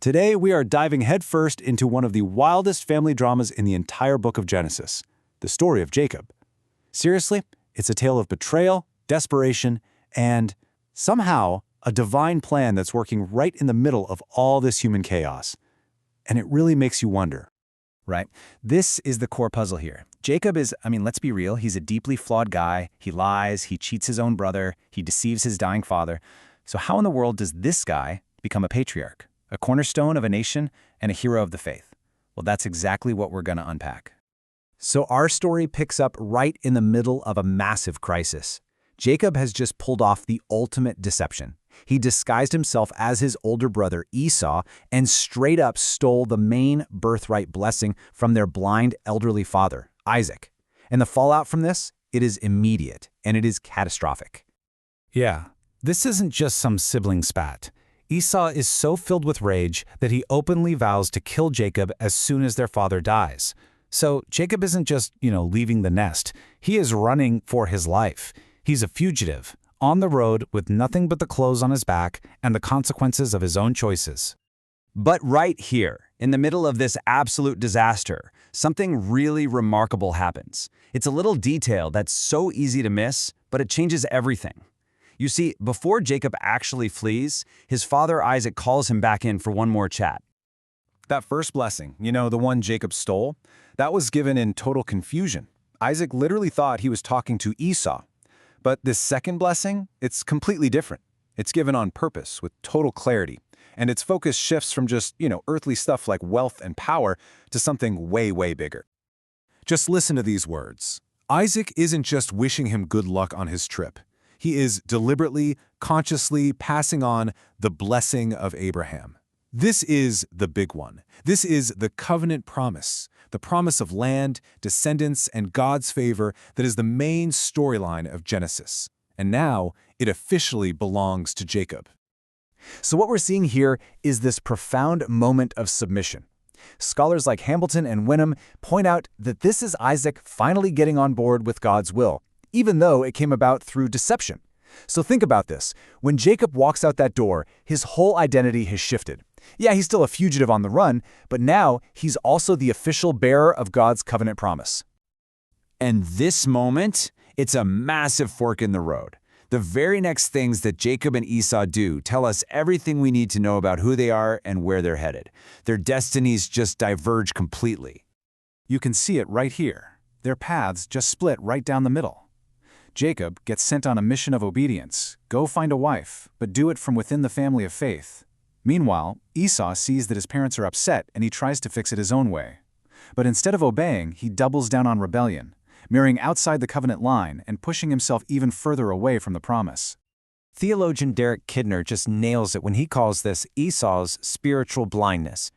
Today, we are diving headfirst into one of the wildest family dramas in the entire book of Genesis, the story of Jacob. Seriously, it's a tale of betrayal, desperation, and, somehow, a divine plan that's working right in the middle of all this human chaos. And it really makes you wonder. Right. This is the core puzzle here. Jacob is, let's be real, he's a deeply flawed guy. He lies, he cheats his own brother, he deceives his dying father. So how in the world does this guy become a patriarch, a cornerstone of a nation, and a hero of the faith? Well, that's exactly what we're going to unpack. So our story picks up right in the middle of a massive crisis. Jacob has just pulled off the ultimate deception. He disguised himself as his older brother Esau and straight up stole the main birthright blessing from their blind elderly father, Isaac. And the fallout from this, it is immediate, and it is catastrophic. Yeah, this isn't just some sibling spat. Esau is so filled with rage that he openly vows to kill Jacob as soon as their father dies. So Jacob isn't just, leaving the nest. He is running for his life. He's a fugitive, on the road with nothing but the clothes on his back and the consequences of his own choices. But right here, in the middle of this absolute disaster, something really remarkable happens. It's a little detail that's so easy to miss, but it changes everything. You see, before Jacob actually flees, his father Isaac calls him back in for one more chat. That first blessing, the one Jacob stole, that was given in total confusion. Isaac literally thought he was talking to Esau. But this second blessing, it's completely different. It's given on purpose, with total clarity. And its focus shifts from just, earthly stuff like wealth and power to something way, way bigger. Just listen to these words. Isaac isn't just wishing him good luck on his trip. He is deliberately, consciously passing on the blessing of Abraham. This is the big one. This is the covenant promise, the promise of land, descendants, and God's favor that is the main storyline of Genesis. And now, it officially belongs to Jacob. So what we're seeing here is this profound moment of submission. Scholars like Hamilton and Wenham point out that this is Isaac finally getting on board with God's will, even though it came about through deception. So think about this. When Jacob walks out that door, his whole identity has shifted. Yeah, he's still a fugitive on the run, but now he's also the official bearer of God's covenant promise. And this moment, it's a massive fork in the road. The very next things that Jacob and Esau do tell us everything we need to know about who they are and where they're headed. Their destinies just diverge completely. You can see it right here. Their paths just split right down the middle. Jacob gets sent on a mission of obedience. Go find a wife, but do it from within the family of faith. Meanwhile, Esau sees that his parents are upset and he tries to fix it his own way. But instead of obeying, he doubles down on rebellion, marrying outside the covenant line and pushing himself even further away from the promise. Theologian Derek Kidner just nails it when he calls this Esau's spiritual blindness.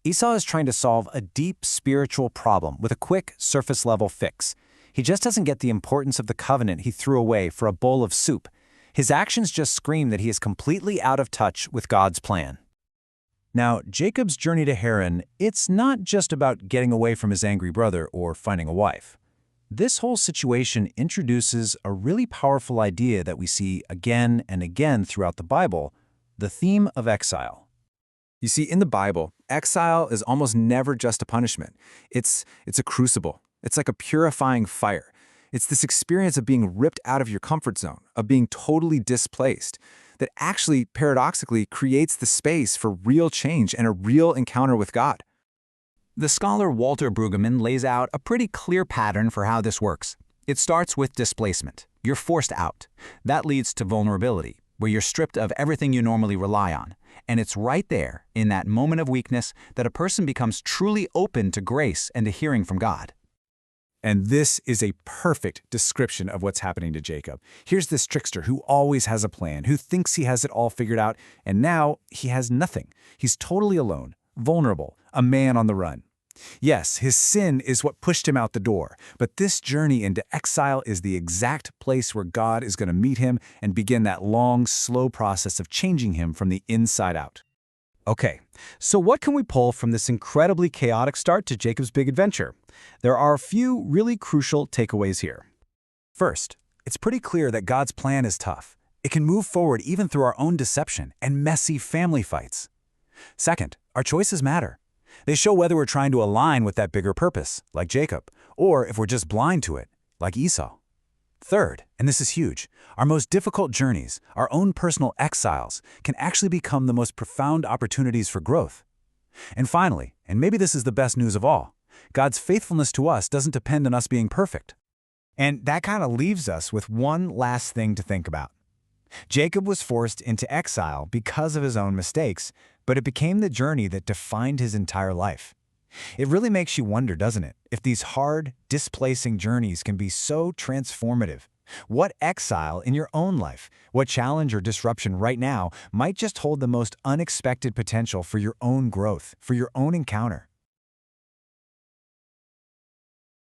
Esau is trying to solve a deep spiritual problem with a quick, surface-level fix. He just doesn't get the importance of the covenant he threw away for a bowl of soup. His actions just scream that he is completely out of touch with God's plan. Now, Jacob's journey to Haran, it's not just about getting away from his angry brother or finding a wife. This whole situation introduces a really powerful idea that we see again and again throughout the Bible, the theme of exile. You see, in the Bible, exile is almost never just a punishment. It's a crucible. It's like a purifying fire. It's this experience of being ripped out of your comfort zone, of being totally displaced, that actually, paradoxically, creates the space for real change and a real encounter with God. The scholar Walter Brueggemann lays out a pretty clear pattern for how this works. It starts with displacement. You're forced out. That leads to vulnerability, where you're stripped of everything you normally rely on. And it's right there, in that moment of weakness, that a person becomes truly open to grace and to hearing from God. And this is a perfect description of what's happening to Jacob. Here's this trickster who always has a plan, who thinks he has it all figured out, and now he has nothing. He's totally alone, vulnerable, a man on the run. Yes, his sin is what pushed him out the door, but this journey into exile is the exact place where God is going to meet him and begin that long, slow process of changing him from the inside out. Okay, so what can we pull from this incredibly chaotic start to Jacob's big adventure? There are a few really crucial takeaways here. First, it's pretty clear that God's plan is tough. It can move forward even through our own deception and messy family fights. Second, Our choices matter. They show whether we're trying to align with that bigger purpose, like Jacob, or if we're just blind to it, like Esau. Third, and this is huge, our most difficult journeys, our own personal exiles, can actually become the most profound opportunities for growth. And finally, and maybe this is the best news of all, God's faithfulness to us doesn't depend on us being perfect. And that kind of leaves us with one last thing to think about. Jacob was forced into exile because of his own mistakes, but it became the journey that defined his entire life. It really makes you wonder, doesn't it, if these hard, displacing journeys can be so transformative. What exile in your own life, what challenge or disruption right now might just hold the most unexpected potential for your own growth, for your own encounter?